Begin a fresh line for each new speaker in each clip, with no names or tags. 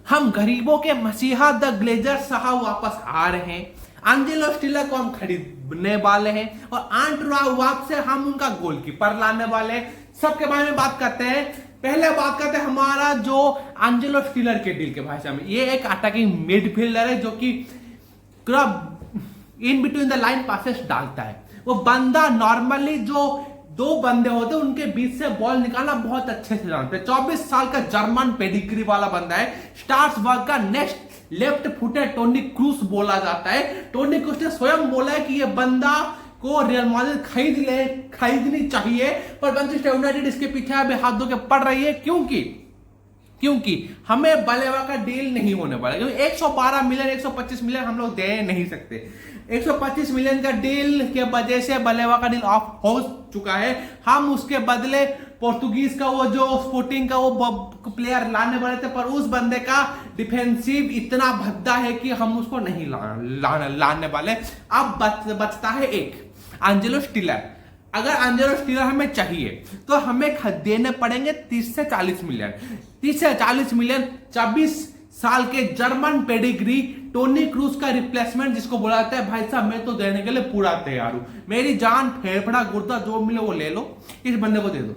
हम गरीबों के मसीहा द ग्लेजर साहब वापस आ रहे हैं। एंजेलो स्टिलर को हम खरीदने वाले हैं और एंटवार्प से हम उनका गोलकीपर लाने वाले हैं। सबके बारे में बात करते हैं। पहले बात करते हैं हमारा जो एंजेलो स्टिलर के डील के भाषा में। ये एक अटैकिंग मिडफील्डर है जो कि in between the line passes डालता है। वो बंदा नॉर्मली जो दो बंदे होते हैं उनके बीच से बॉल निकालना बहुत अच्छे से जानते हैं। 24 साल का जर्मन पेडिग्री वाला बंदा है। स्ट्रासबर्ग का next left footed Toni Kroos बोला जाता है। टोनी क्रूस ने स्वयं बोला है कि यह बंदा को रियल मैड्रिड खरीदनी चाहिए, पर मैनचेस्टर यूनाइटेड इसके पीछे अभी हाथ धो के पड़ रही है। क्योंकि हमें बलेवा का डील नहीं होने वाला, क्योंकि 112 मिलियन 125 मिलियन हम लोग दे नहीं सकते। 125 मिलियन का डील के वजह से बलेवा का डील ऑफ हो चुका है। हम उसके बदले पोर्तुगीज का वो जो स्पोर्टिंग का वो प्लेयर लाने वाले थे, पर उस बंदे का डिफेंसिव इतना भद्दा है कि हम उसको नहीं लाने वाले। अब बचता है एक एंजेलो स्टिलर। अगर एंजेलो स्टिलर हमें चाहिए तो हमें देने पड़ेंगे 30 से 40 मिलियन। 30 से 40 मिलियन 24 साल के जर्मन पेडिग्री टोनी क्रूस का रिप्लेसमेंट, जिसको बोला जाता है भाई साहब मैं तो देने के लिए पूरा तैयार हूं, मेरी जान फेफड़ा गुर्दा जो मिले वो ले लो, इस बंदे को दे दो।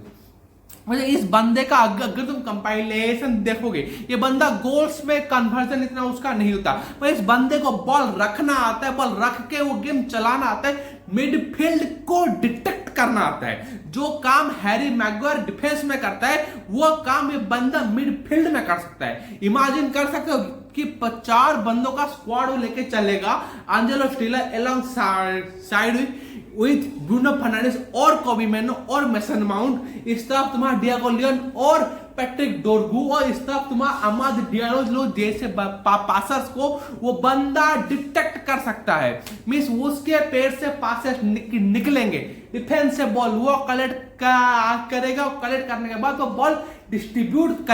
मतलब इस बंदे का अगर तुम कंपाइलेशन देखोगे, ये बंदा गोल्स में कन्वर्जन इतना उसका नहीं होता, पर इस बंदे को बॉल रखना आता है, बॉल रख के वो गेम चलाना आता है, मिडफील्ड को डिटेक्ट करना आता है। जो काम हैरी मैग्वायर डिफेंस में करता है वो काम ये बंदा मिडफील्ड में कर सकता है। इमेजिन कर सकते हो कि 4 बंदों का स्क्वाड वो लेके चलेगा, Angelo Stiller alongside with Bruno Fernandes और कोबी मेनो और मेसन माउंट। इस तरफ तुम्हारा डियागो लियोन और पैट्रिक डोरगू, और इस तरफ तुम्हारा अमाद डियालो जैसे पासर्स को वो बंदा डिटेक्ट कर सकता है। मींस उसके पैर से पासेस निकलेंगे, डिफेंस से बॉल वो कलेक्ट करेगा, कलेक्ट करने के बाद वो बॉल डिस्ट्रीब्यूट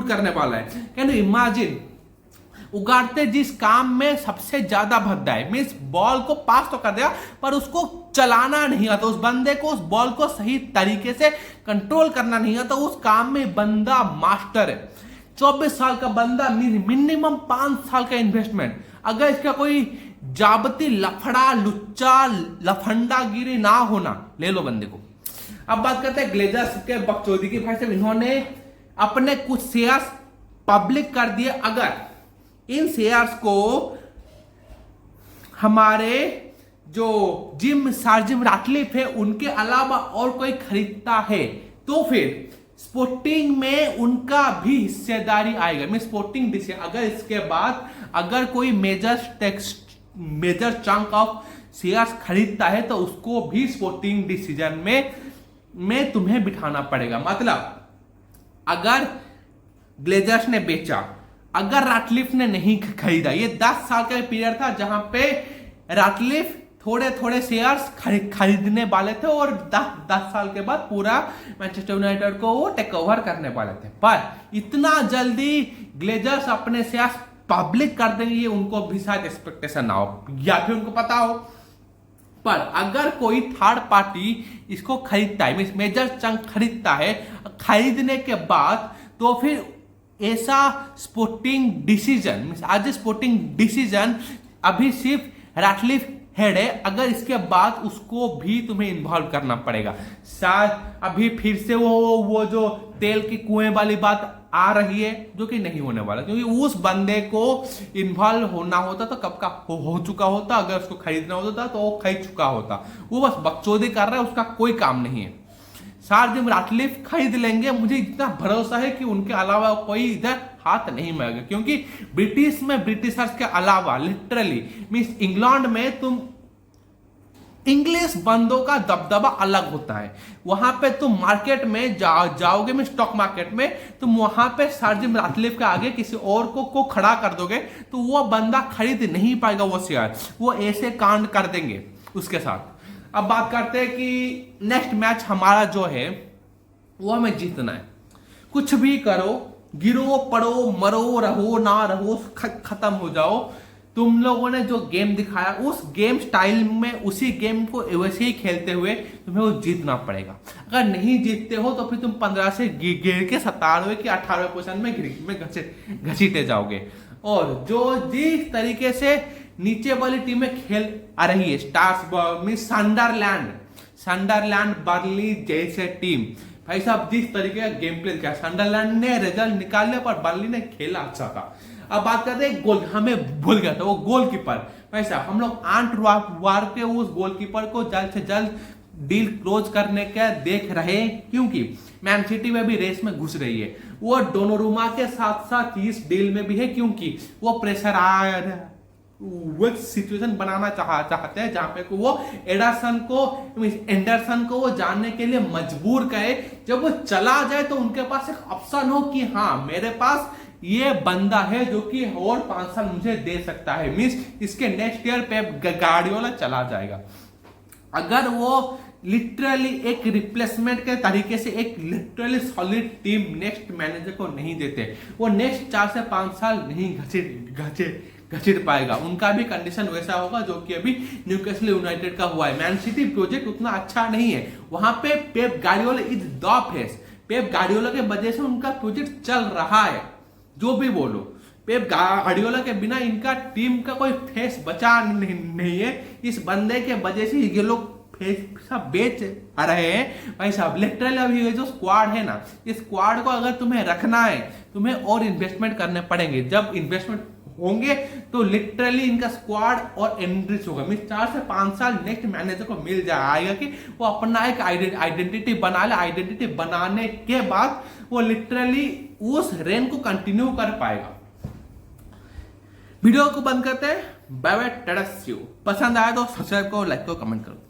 करने वाला है। Can you imagine? उगाड़ते जिस काम में सबसे ज्यादा भद्दा है, मींस बॉल को पास तो कर दिया पर उसको चलाना नहीं आता, उस बंदे को उस बॉल को सही तरीके से कंट्रोल करना नहीं आता, उस काम में बंदा मास्टर है। 24 साल का बंदा, मिनिमम 5 साल का इन्वेस्टमेंट। अगर इसका कोई जाबती लफड़ा लुच्चा लफंडागिरी ना होना, ले लो बंदे को। अब बात करते हैं ग्लेजर्स के बकचोदी की। भाई साहब इन्होंने अपने कुछ शेयर्स पब्लिक कर दिए। अगर इन शेयर्स को हमारे जो सर जिम राटक्लिफ है उनके अलावा और कोई खरीदता है तो फिर स्पोर्टिंग में उनका भी हिस्सेदारी आएगा। मैं स्पोर्टिंग डिसीजन, अगर इसके बाद अगर कोई मेजर चंक ऑफ शेयर्स खरीदता है तो उसको भी स्पोर्टिंग डिसीजन में तुम्हें बिठाना पड़ेगा। मतलब अगर ग्लेजर्स ने बेचा, अगर राटक्लिफ ने नहीं खरीदा, ये 10 साल का पीरियड था जहां पे राटक्लिफ थोड़े थोड़े शेयर्स खरीदने वाले थे और 10 साल के बाद पूरा मैनचेस्टर यूनाइटेड को वो टेक ओवर करने वाले थे। पर इतना जल्दी ग्लेजर्स अपने शेयर्स पब्लिक कर देंगे ये उनको भी शायद एक्सपेक्टेशन ना हो, या फिर उनको पता हो। पर अगर कोई थर्ड पार्टी इसको खरीदता है, मींस मेजर चंक खरीदता है, खरीदने के बाद तो फिर ऐसा स्पोर्टिंग डिसीजन, मींस आज स्पोर्टिंग डिसीजन अभी सिर्फ राटक्लिफ हेड है, अगर इसके बाद उसको भी तुम्हें इन्वॉल्व करना पड़ेगा। शायद अभी फिर से वो जो तेल के कुएं वाली बात आ रही है, जो कि नहीं होने वाला, क्योंकि उस बंदे को इन्वॉल्व होना होता तो कब का हो चुका होता। अगर उसको खरीदना होता तो वो खरीद चुका होता। वो बस बकचोदी कर रहा है, उसका कोई काम नहीं है। सर जिम राटक्लिफ खरीद लेंगे, मुझे इतना भरोसा है कि उनके अलावा कोई इधर हाथ नहीं मारेगा, क्योंकि ब्रिटिश में ब्रिटिशर्स के अलावा लिटरली मींस इंग्लैंड में तुम इंग्लिश बंदों का दबदबा अलग होता है। वहां पे तुम मार्केट में जाओगे में स्टॉक मार्केट में, तुम वहां पे सर जिम राटक्लिफ के आगे किसी और को खड़ा कर दोगे तो वो बंदा खरीद नहीं पाएगा वो शेयर, वो ऐसे कांड कर देंगे उसके साथ। अब बात करते हैं कि नेक्स्ट मैच हमारा जो है वो हमें जीतना है। कुछ भी करो, गिरो पड़ो मरो, रहो ना रहो, खत्म हो जाओ, तुम लोगों ने जो गेम दिखाया उस गेम स्टाइल में उसी गेम को वैसे ही खेलते हुए तुम्हें वो जीतना पड़ेगा। अगर नहीं जीतते हो तो फिर तुम 15 से गिर के 17वें कि 18वें पोजीशन में घसीटे जाओगे। और जो जिस तरीके से नीचे वाली टीमें खेल आ रही है, स्टार्स मीन सनडरलैंड बर्नली जैसे टीम, भाई साहब जिस तरीके का गेम प्ले किया, सनडरलैंड ने रिजल्ट निकाले पर बर्नली ने खेला अच्छा था। अब बात करते हैं गोल, हमें भूल गया था वो गोलकीपर। भाई साहब हम लोग आंट वार के उस गोलकीपर को जल्द से जल्द डील क्लोज करने का देख रहे हैं, क्योंकि मैन सिटी में भी रेस में घुस रही है। वो डोनोरुमा के साथ साथ इस डील में भी है, क्योंकि वो प्रेशर वो सिचुएशन बनाना चाहते हैं जहां पे वो एंडरसन को वो जानने के लिए मजबूर करे। जब वो चला जाए तो उनके पास एक ऑप्शन हो कि हाँ मेरे पास ये बंदा है जो कि और 5 साल मुझे दे सकता है। मींस इसके नेक्स्ट ईयर पे गार्डियोला चला जाएगा। अगर वो लिटरली एक रिप्लेसमेंट के तरीके से एक literally solid team next manager को नहीं देते, वो नेक्स्ट 4 से 5 साल नहीं घसीट पाएगा। उनका भी कंडीशन वैसा होगा जो कि अभी न्यूकासल यूनाइटेड का हुआ है। मैन सिटी प्रोजेक्ट उतना अच्छा नहीं है, वहां पे Pep Guardiola is the face. Pep Guardiola के वजह से उनका प्रोजेक्ट चल रहा है। जो भी बोलो, पेप गार्डियोला के बिना इनका टीम का कोई फेस बचा नहीं है। इस बंदे के वजह से ये लोग सब बेच रहे हैं। भाई साहब लिटरली अभी ये जो स्क्वाड है ना, इस स्क्वाड को अगर तुम्हें रखना है तुम्हें और इन्वेस्टमेंट करने पड़ेंगे। जब इन्वेस्टमेंट होंगे तो लिटरली इनका स्क्वाड और एनरिच होगा। मीन 4 से 5 साल नेक्स्ट मैनेजर को मिल जाएगा कि वो अपना एक आइडेंटिटी बना ले। आइडेंटिटी बनाने के बाद वो लिटरली उस रेन को कंटिन्यू कर पाएगा। वीडियो को बंद करते हैं। Bye bye, tata see you. पसंद आया तो सब्सक्राइब करो, लाइक करो, कमेंट करो।